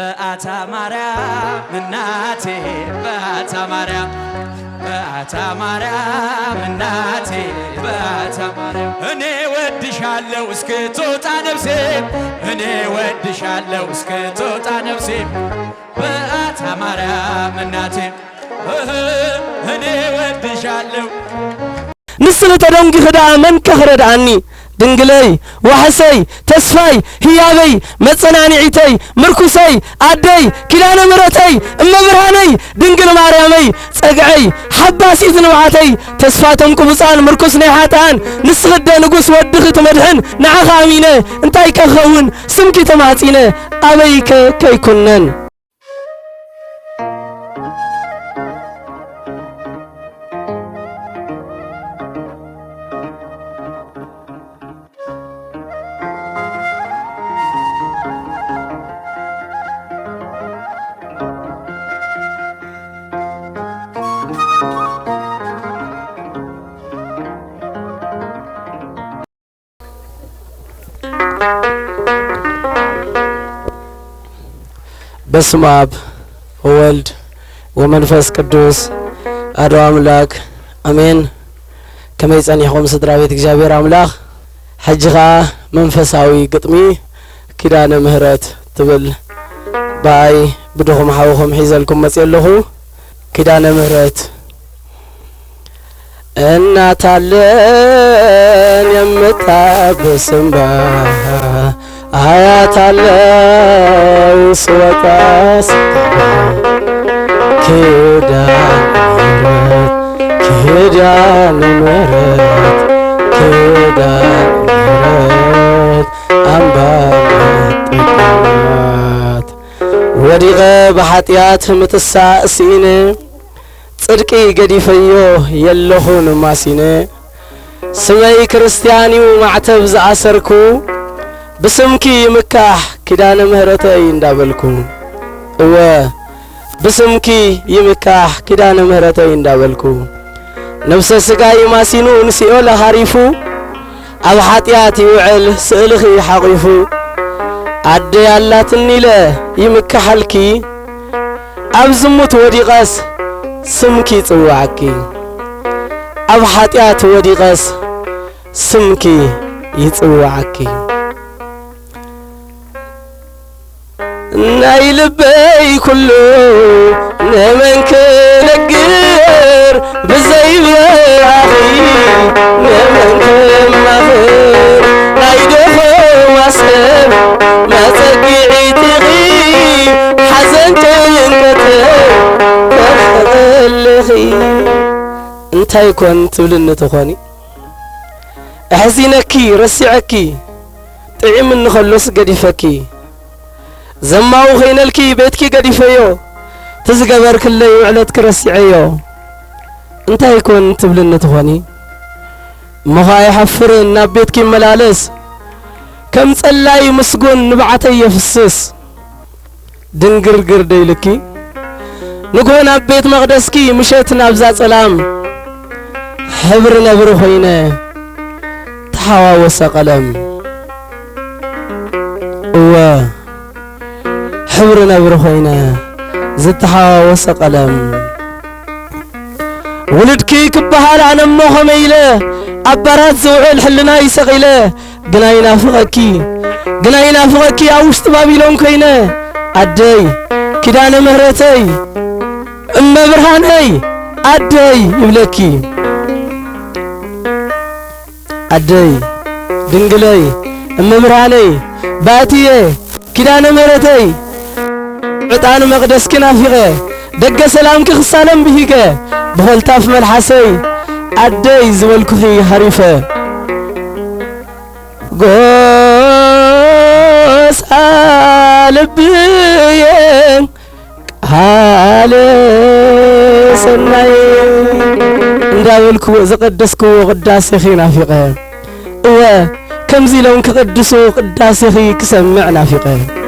በአታ ማርያም እናቴ በአታ ማርያም በአታ ማርያም እናቴ በአታ ማርያም እኔ ወድሻለሁ እስክትወጣ ነፍሴ እኔ ወድሻለሁ እስክትወጣ ነፍሴ በአታ ማርያም እናቴ እኔ ወድሻለሁ ንስለ ተደንጊ ኸዳ መን ከኸረዳኒ ድንግለይ ዋሕሰይ ተስፋይ ህያበይ መጸናንዒተይ ምርኩሰይ አደይ ኪዳነ ምሕረተይ እመብርሃነይ ድንግል ማርያመይ ጸግዐይ ሓባሲት ንባዓተይ ተስፋቶም ቅቡፃን ምርኩስ ናይ ሓጥኣን ንስኽደ ንጉስ ወድኺ ትመድሕን ንዓኻ ኣሚነ እንታይ ከኸውን ስምኪ ተማፂነ ኣበይከ ከይኩነን በስመ አብ ወወልድ ወመንፈስ ቅዱስ አሐዱ አምላክ አሜን። ከመይ ጸኒሕኩም ስድራ ቤት እግዚአብሔር አምላክ ሕጂ ኸዓ መንፈሳዊ ግጥሚ ኪዳነ ምህረት ትብል ባይ ብድኹም ሓውኹም ሒዘልኩም መፅእ ኣለኹ። ኪዳነ ምህረት እናታለን የምታብስ እምባ አያታለው ስወጣ ኪዳነ ምህረት አምባ ጥቅማት ወዲቐ በኃጢአት ምትሳእ ሲነ ጽድቂ ገዲፈዮ የለኹን ማሲነ ስመይ ክርስቲያኒው ማዕተብ ዝኣሰርኩ بسمك يمكح كدان مهرتي اندابلكو هو بسمك يمكح كدان مهرتي اندابلكو نفس السقاي ماسينو نسيو لهاريفو أب حاتياتي وعل سألخي حقيفو عدي الله تنيله يمكحلكي أب زموت ودي غاس سمكي توعكي أب حاتيات ودي غاس سمكي يتوعكي نايلبي كله نمنك نقر بزيب أخي نمنك مغر نايدخو واسم ما تقعي تغيب حزن تنكتر تخلخي انت يكون تولن تخواني احزينكي رسعكي طعم النخلص قديفكي زماو خينلكي بيتكي قديفيو تزقبر كله وعلت كرسعيو انت يكون تبلن تخواني مغاي حفرن بيتكي ملالس كم صلاي مسجون نبعتي يفسس دنقرقر ديلكي نقونا بيت مقدسكي مشيتنا بزات سلام حبر نبر خوينا تحاوس قلم حبرنا برخينا زتحا وسقلم ولدكي كبهال عن امو خميله عبارات زوعل حلنا يسقيله قناينا فغكي اوشت بابيلون كينا عدي كدان مهرتي ام برهاني عدي يبلكي عدي دنقلي ام برهاني باتيه كدان مهرتي عطان مقدس كنافيغه دق سلام كخسالم بهيكه بخلتاف ملحسي عدي زولكخي حريفه غوس قلبي حال سناي እንዳውልኩ ዘቀደስኩ ቅዳሴ ኺናፊቀه كمزي لون كقدسو قداسي كسمع نافقه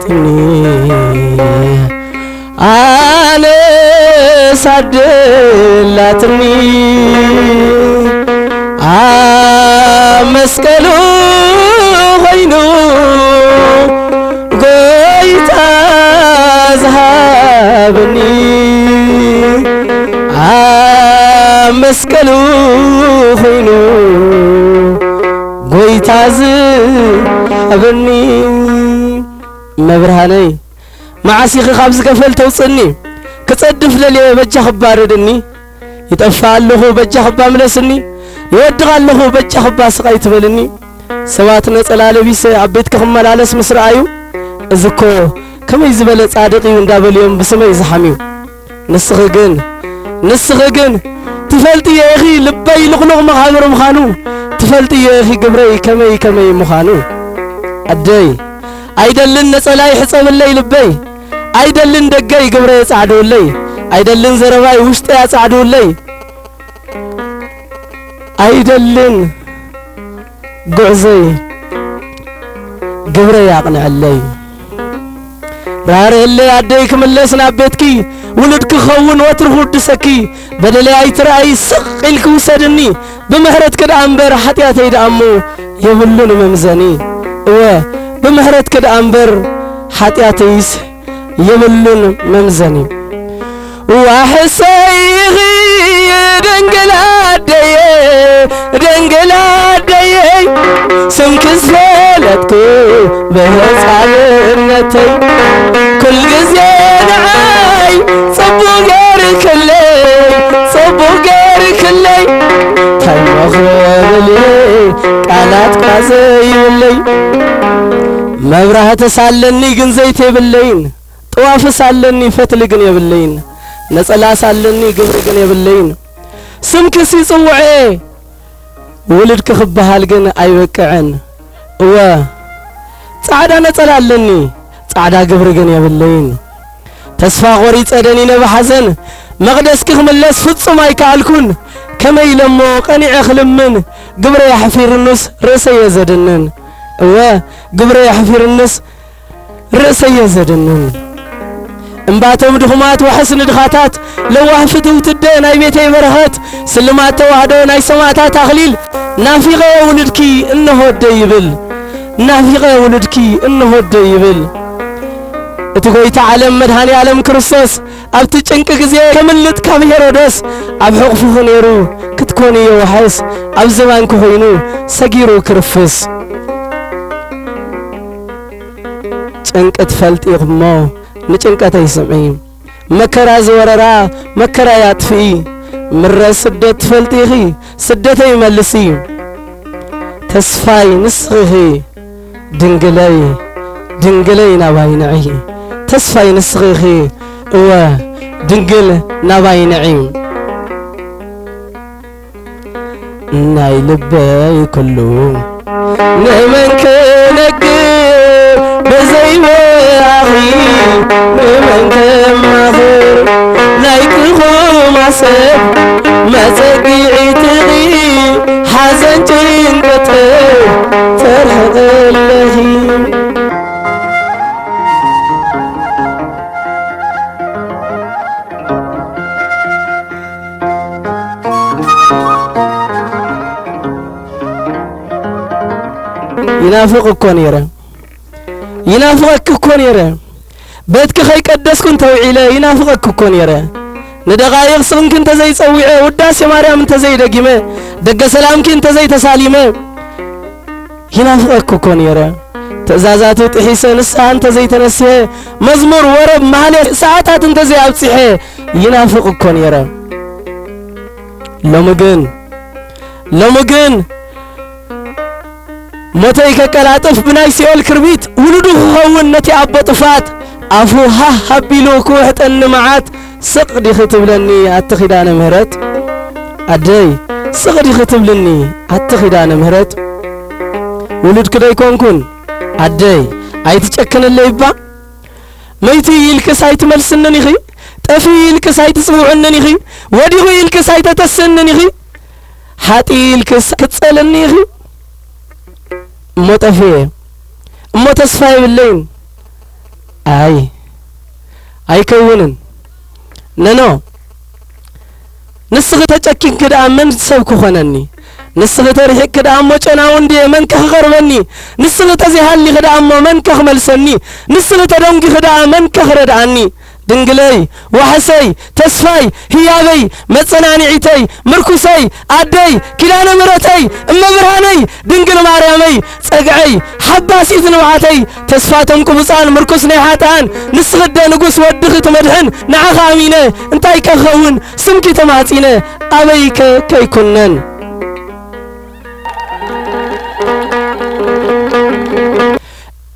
ላጥኒ አነ ሳድላትኒ መስቀሉ ሆይኑ ጎይታ ዝሃብኒ መስቀሉ ሆይኑ ጎይታ ዝሃብኒ መብርሃነይ معسيخ خابز كفل توصلني كتصدف للي بجا خباردني يطفى له بجا خبا ملسني يودغ له بجا خبا سقاي تبلني سوات نصلا لبيس عبيت كخملالس مسرايو ازكو كما يزبل صادقي እንዳበልዮም بسمي زحميو نسخغن تفلتي يا اخي لبي لقلق مخانو مخانو تفلتي يا اخي قبري كمي مخانو ادي አይደልን ነጸላይ ሕጸብለይ ልበይ አይደልን ደገይ ግብረ ያጻዱልይ አይደልን ዘረባይ ውስጥ ያጻዱልይ አይደልን ጉዕዘይ ግብረ ያቅንዕለይ ባረለ አደይክ መለስና ቤትኪ ውልድክ ኸውን ወትርሁ ድሰኪ በደላይ ትራይ ስቅልክ ውሰድኒ በመህረት ከዳንበር ኃጢአተይ ዳሙ የብሉን መምዘኒ بمهرت كد أنبر حتياتيس يملون ممزني وحسيغي دنجلادي سمكس فلتكو بهز عالنتي كل جزين عاي صبو غير كلي تمخبلي قالات قاسي ولي مبرهت سالني ግን ዘይት የብለይን ጧፍ ሳለኒ ፈትል ግን የብለይን ነጸላ ሳለኒ ግብር ግን የብለይን ስምክ ሲጽውዐ ወልድክ ክበሃል ግን አይበቅዕን እወ ጻዕዳ ነጸላ አለኒ ጻዕዳ ግብር ግን የብለይን ተስፋ ቆሪ ጸደኒ ነብሐዘን መቅደስክ ክምለስ ፍጹም አይካልኩን ከመይ ለሞ ቀኒዕ ክልምን ግብረ ያሕፊርንስ ርእሰ የዘድንን ግብረ ያሕፊር الناس رأسي يزدنن እንባቶም ድኹማት ወሐስን ድኻታት ለዋህፍቱ ትደና ይቤተይ በረኸት ስልማት ተዋህዶ ናይ ሰማዕታት አኽሊል ናፊቀ ውልድኪ እንሆደ ይብል ናፊቀ ውልድኪ እንሆደ ይብል እቲ ጎይታ ዓለም መድኃኒ ዓለም ክርስቶስ ኣብቲ ጭንቂ ጊዜ ከምልጥ ካብ ሄሮድስ ኣብ ሕቑፉ ነይሩ ክትኮን የወሐስ ኣብ ዘባንኩ ኾይኑ ሰጊሩ ክርስቶስ ጭንቀት ፈልጥይኽሞ ንጭንቀት አይሰምዒ መከራ ዘወረራ መከራ ያጥፊ ምረስ ስደት ፈልጥይኺ ስደት ይመልሲ ተስፋይ ንስኺ ድንግለይ ናባይነዒ ተስፋይ ንስኺ እወ ድንግል ናባይነዒ ናይ ልበይ ኩሉ ንመንከ ነግር በዘይበ አኺ ንመንከ ማኽር ናይክኹም ዓሰብ መጸጊዒትኺ ሓዘን ጭንቀት ተርሕቕለኺ ينافق كون يرى ينافقك كون يرى بيتك خي قدسكن توعيله ينافقك كون يرى ندغايق سنك انت زي صويعه وداس مريم انت زي دقيمه دق سلامك انت زي تساليمه ينافقك كون يرى تزازات تحسن الساعه انت زي تنسيه مزمور ورب مالي ساعات انت زي ابصحه ينافقك كون يرى لمجن موتي كقلاطف بناي سيول كربيت ولدو هون نتي ابو طفات افو ها حبيلو كوحطن معات سقدي ختبلني اتخدان مهرت ادي سقدي ختبلني اتخدان مهرت ولد كداي كونكون ادي ايتچكنلي با ميتي يلكسايت ملسنني خي طفي يلكسايت صوعنني خي وديو يلكسايت تسنني خي حاتي يلكس كتصلني خي موتفي موتسفاي باللين ኣይከውንን ነኖ ንስኽ ተጨኪን ክዳ መን ሰብ ክኾነኒ ንስኽ ተርሒቅ ክዳ እሞ ጨናውን ዲ መን ክኸርበኒ ንስኽ ተዚሃሊ ክዳ እሞ መን ክመልሰኒ ንስኽ ተደንጊ ክዳ መን ክረዳኣኒ ድንግለይ ዋሕሰይ ተስፋይ ህያበይ መጸናኒዒተይ ምርኩሰይ አደይ ኪዳነ ምሕረተይ እመብርሃነይ ድንግል ማርያመይ ጸግዐይ ሓባሲት ንባዓተይ ተስፋቶም ቅቡፃን ምርኩስ ናይ ሓጥኣን ንስኽደ ንጉስ ወድኺ ትመድሕን ንዓኻ ኣሚነ እንታይ ከኸውን ስምኪ ተማጺነ ኣበይከ ከይኩነን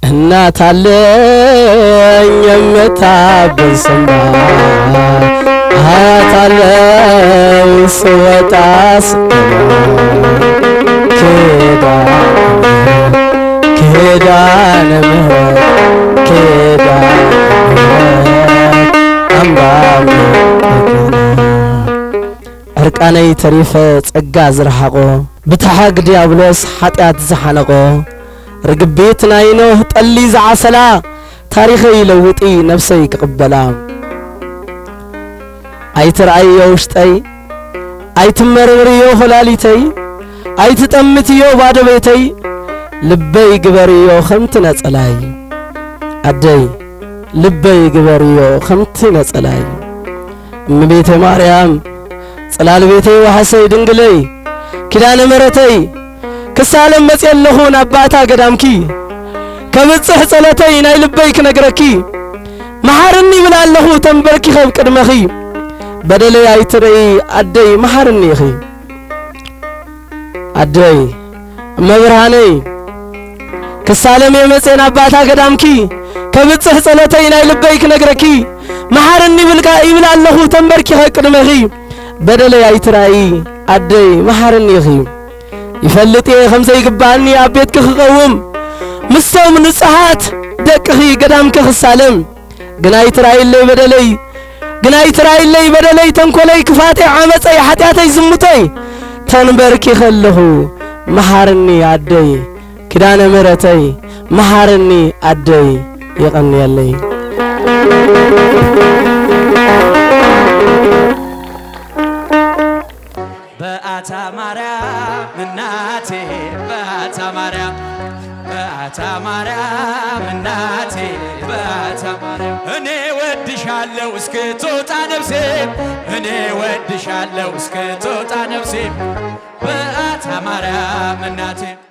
እናት አለኝ የምታብል ሰንባ አያት አለኝ ስወጣ ኪዳነ ምሕረት አምባም ዕርቃነይ ተሪፈ ጸጋ ዝረሓቆ ብታሓግ ዲያብሎስ ኃጢአት ዝሓነቆ رقبيت ناينوه طلي زعسلا تاريخي لوطي نفسي كقبلا اي ترأيو وشتي اي تمروريو خلاليتي اي تتمتيو بعد بيتي لبي قبريو خمتنا صلاي ادي لبي قبريو خمتنا صلاي ام بيت مريم صلال بيتي وحسي دنگلي كدان مرتي كسالم مسيلهون أباتا قدامكي كبتصح صلاتي ناي لبيك نقركي محارني من الله تنبركي خيب قدمخي بدلي ايتري أدي محارني خي أدي مبرهاني كسالم يمسين أباتا قدامكي كبتصح صلاتي ناي لبيك نقركي محارني من الله تنبركي خيب قدمخي بدلي ايتري أدي محارني خي يفلتي خمسة يقبعني عبيتك خقوم مستوم نصحات دقخي قدامك خسالم قناي تراي اللي بدلي تنكولي كفاتي عامتي حتياتي زمتي تنبركي خلهو محارني عدي كدان مرتي محارني عدي يغني اللي بأتا مريم مناتي بأتا مريم مناتي بأتا مريم أني ودشالو اسكتوتا نفسي أني ودشالو اسكتوتا نفسي بأتا مريم مناتي